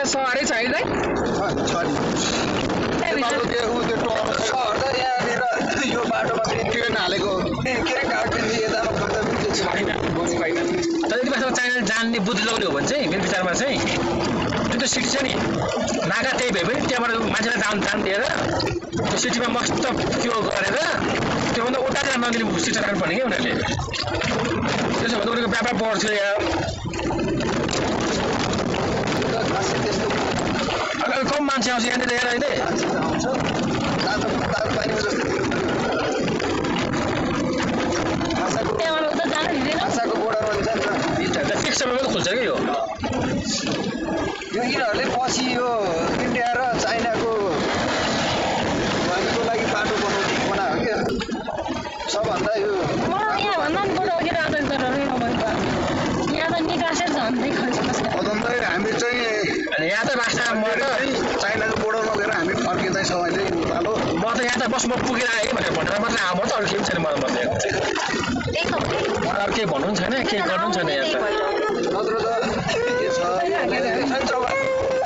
त्यहाँ सहरै छ है यो बाटोमा ट्रेन हालेको के अरे गार्डन यतामा छैन। तर यति बेलासम्म चाइना जान्ने बुद्धि लगाउने हो भने चाहिँ मेरो विचारमा चाहिँ जुन चाहिँ सिटी छ नि नागा त्यही भए पनि त्यहाँबाट मान्छेलाई जान दिएर त्यो सिटीमा मस्त त्यो गरेर त्योभन्दा उता चाहिँ नदिने सिटी राख्नुपर्ने क्या उनीहरूले। त्यसो भने उनीहरूको व्यापार बढ्थ्यो यहाँ। अलिक कम मान्छे आउँछ यहाँनिर हेर अहिले। फिक्स समयमा त खुल्छ क्या यो यिनीहरूले पछि यो इन्डिया र चाइनाको भनेको लागि बाटो बनायो क्या सबभन्दा यो हामी चाहिँ यहाँ त रास्ता म त चाइनाको बोर्डरमा गएर हामी फर्किँदैछौँ अहिले उकालो। म त यहाँ त बस म पुगेर आएँ भनेर भनेर मात्रै आएको म त अरू केही पनि छैन मलाई अरू केही भन्नु पनि छैन केही गर्नु पनि छैन यहाँ त। नत्र त के छ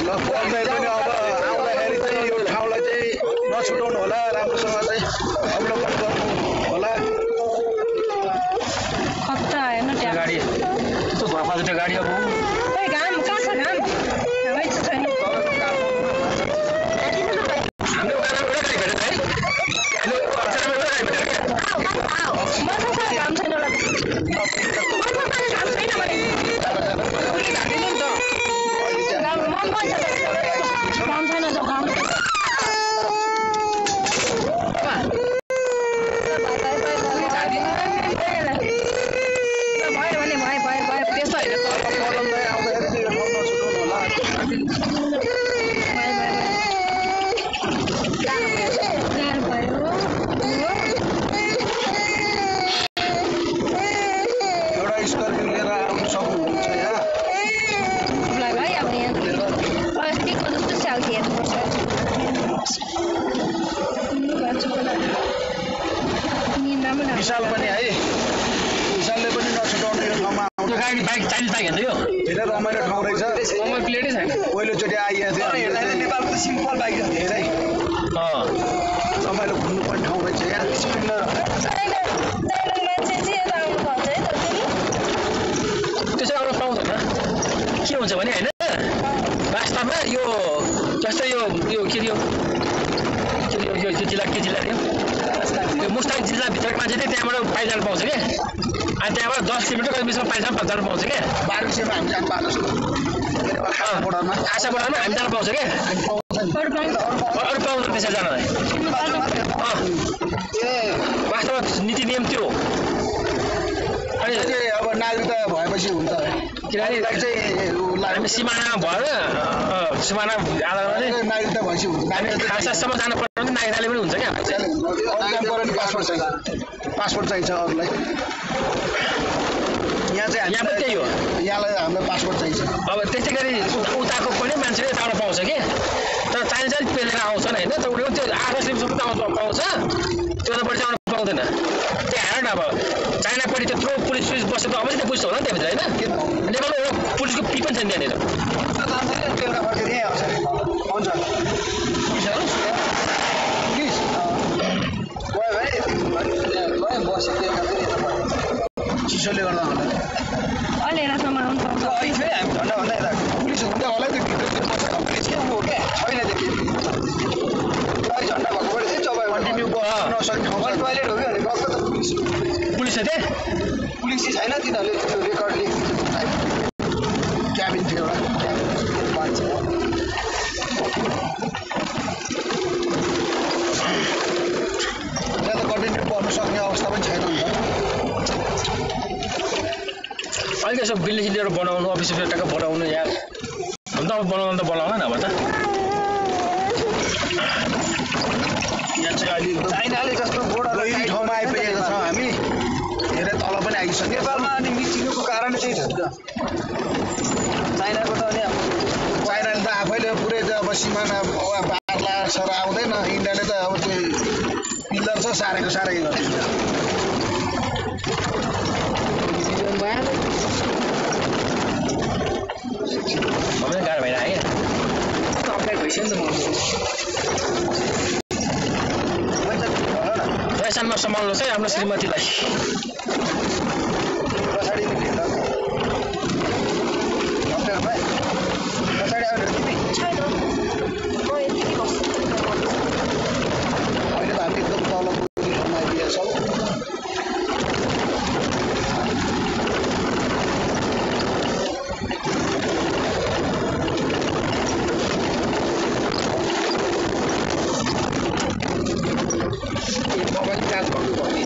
ल पढ्दै पनि अब आउँदाखेरि चाहिँ यो ठाउँलाई चाहिँ नछुटाउनु होला राम्रोसँग चाहिँ अवलोकन गर्नु होला। खतरा हेर्नु त्यहाँ गाडी यस्तो धुवा त्यो गाडी अब घाम कहाँ छ घाम छैन। हाम्रो गाडीमा एउटा गाडी भेटेछ है घाम छैन विशाल पनि है विशालले पनि नछुटाउने यो ठाउँमा गाडी बाइक चाइनिज बाइक हेर्नु यो धेरै रमाइलो ठाउँ रहेछ। नम्बर प्लेटै छैन पहिलोचोटि आइएको थियो नेपालको सिम्पल बाइक धेरै रमाइलो घुम्नुपर्ने ठाउँ रहेछ यहाँ। त्यसै आउनु पाउँदैन के हुन्छ भने होइन वास्तवमा यो जस्तै यो के जिल्ला यो मुस्ताङ जिल्लाभित्रको मान्छे चाहिँ त्यहाँबाट पाइजान पाउँछ क्या अनि त्यहाँबाट 10 किलोमिटर बिचमा पाइजान पाउँछ क्या। बारुसेमा हामी जानु पाएको आशा बोर्डरमा हामी जानु पाउँछ क्या अरू पाउँदैन त्यसरी जानलाई वास्तवमा नीति नियम त्यो अनि अब नागरिकता भएपछि हुन्छ किनभने हामी सिमाना भएर सिमाना आधारमा नागरिकता भएपछि हुन्छ। हामी खासासम्म जानु पर्यो भने नागरिकताले पनि हुन्छ क्या पासपोर्ट चाहिन्छ अरूलाई यहाँ चाहिँ यहाँ पनि त्यही हो यहाँलाई हामीलाई पासपोर्ट चाहिन्छ। अब त्यस्तै गरी उताको पनि मान्छेले यताबाट पाउँछ कि तर चाइना चाहिँ पेलेर आउँछन् होइन तर उनीहरू त्यो 8 लिपसम्म पाउँछ त्योभन्दा बढी चाहिँ आउनु पाउँदैन। त्यहाँ हेर न अब चाइनापट्टि त्यत्रो पुलिस बसेको अब चाहिँ पुलिस होला नि त्यहाँभित्र होइन नेपालमा एउटा पुलिसको पी पनि छैन त्यहाँनिर। चिसोले गर्दा होला अहिले हेरसम्म आउनु पाउँछ हामी झन्डा भन्दा यता पुलिस हुँदा होला त्यो भित्र पुलिस के हो क्या छैन देखि झन्डा भएको पनि तपाईँ कन्टिन्यू नसक्ने ठाउँ टोइलेट हो कि भने गएको त पुलिस छ त्यहाँ पुलिस छैन तिनीहरूले त्यो रेकर्ड क्याबिन थियो एउटा मान्छे त्यहाँ त कन्टिन्यू पर्नु सक्ने अवस्था पनि छैन नि त। अलिक यसो बिल्डिङ सिल्डिङहरू बनाउनु अफिस टक्क बनाउनु या हुन त अब बनाउनु त बनाउला नि अब त यहाँ चाहिँ अहिले चाइनाले जस्तो बोर्डर ठाउँमा आइपुगेको छ हामी धेरै तल पनि आइसक्यो नेपालमा अनि मिचिनुको कारण चाहिँ छ चाइनाको त अनि चाइनाले त आफैले पुरै त अब सिमाना बार्ला सर आउँदैन इन्डियाले त अब त्यो पिल्लर छ सारेको साह्रै गर्छ। गाह्रो भएर आयो सम्हाल्नुहोस् है आफ्नो श्रीमतीलाई। पछाडि निक्लिँदा पछाडि आउने तिमी छैन म यतिकै बस्छु अहिले त हामी एकदम तल पुगिसम्म आइदिएछौँ। मोबाइल चार्ज गर्नुपर्ने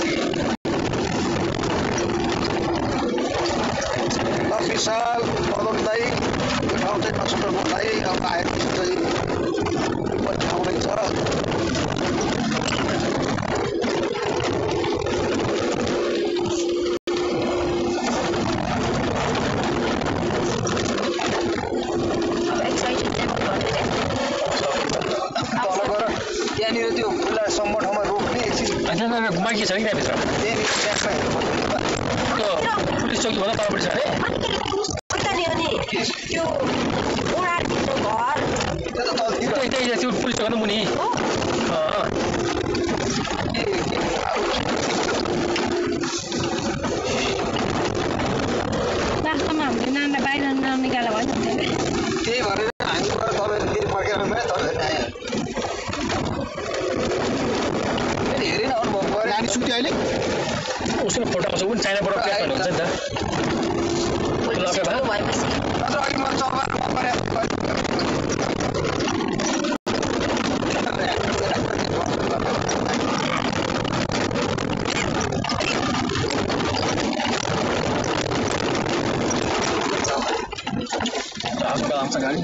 विशाल पदम दाई यो ठाउँ चाहिँ नछुटाउनु दाई अब आएपछि चाहिँ ठाउँ रहेछ। त्यहाँनिर त्यो खुल्ला सम्म ठाउँमा रोक्ने एकछिन मान्छे छ कि त्यहाँभित्र त्यहाँनिर ट्याक्समा हेर्नुपर्छ त्यो पुलिस चौकी भन्दा तलपट्टि छ अरे त्यो उडारभित्र घर त्यो त तलतिर त्यही त्यो पुलिस चौकी मुनि वास्तवमा हामीले नानीलाई बाहिर ननिकाले भयो त्यही भएर हामी गएर तपाईँले फर्केर मेरो तर्दैन आयो हेरेन अनुभव गरे नानी सुत्यो अहिले उसको फोटो आउँछ ऊ पनि चाइनाबाट प्याक भन्ने हुन्छ नि त लगेर भएपछि नत्र अघि म चौबार आउँछ गाडी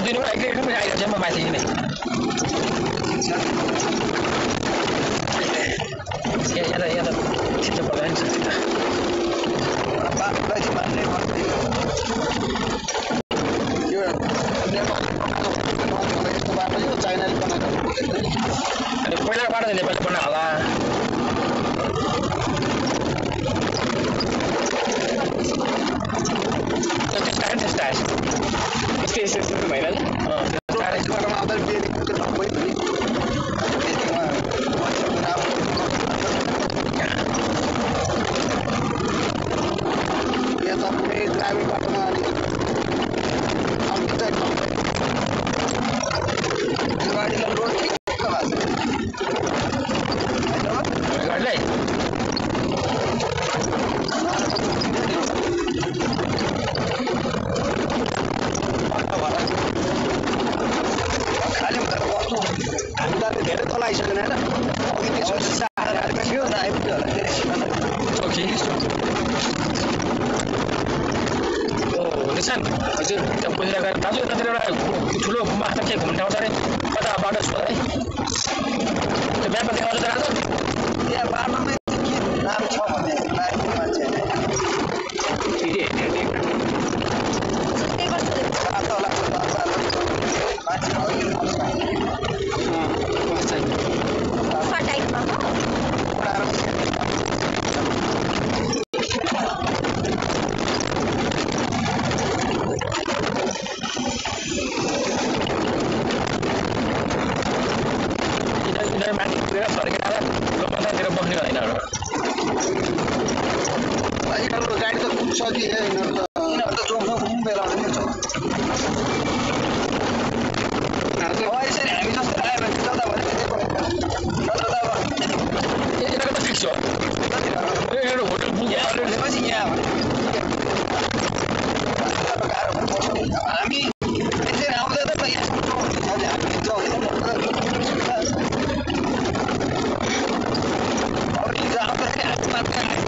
दिनमा एकैचोटि पनि आइरहेको छ म माथि नै यहाँ त छिटो पर्दैन नि साथी त यो यस्तो बाटो यो चाइनाले बनाएको अनि पहिलाको बाटो नेपाली बनाएको होला त्यस्तो भइरहेछ बाटोमा आउँदा बेरी त्यो ढङ्गै पनि यहाँ त पुरै ग्रामीण बाटोमा अलिक आउनु चाहिँ ढङ्गै यो गाडीलाई रोड ठिक भएको छ गाडीलाई धेरै तल आइसकेन होइन अघि त्यसपछि साह्रो थियो न आइपुग्यो होला चौकी निशान हजुर त्यहाँ पुजेर गएर दाजु यतातिर एउटा ठुलो माथि के घुम्ने आउँछ अरे कता बाटो छ है त्यो म्यापमा देखाउँछ त राजु यहाँ बाटोमै के नाम छ भने मान्छे माथि पुगेर फर्केर लोकन्थातिर बस्ने होइन आजकलको गाडी त पुग्छ कि यिनीहरू त चौकमा घुम्नु बेला आउँदैन यसरी हामी जस्तो आयो भने जता भने नत्र त अब यिनीहरूको त फिक्स हो एउटा होटल बुक पछि यहाँ हामी यसरी आउँदा त यहाँ हामी अब हिजो आउँदाखेरि हामी मात्रै आयो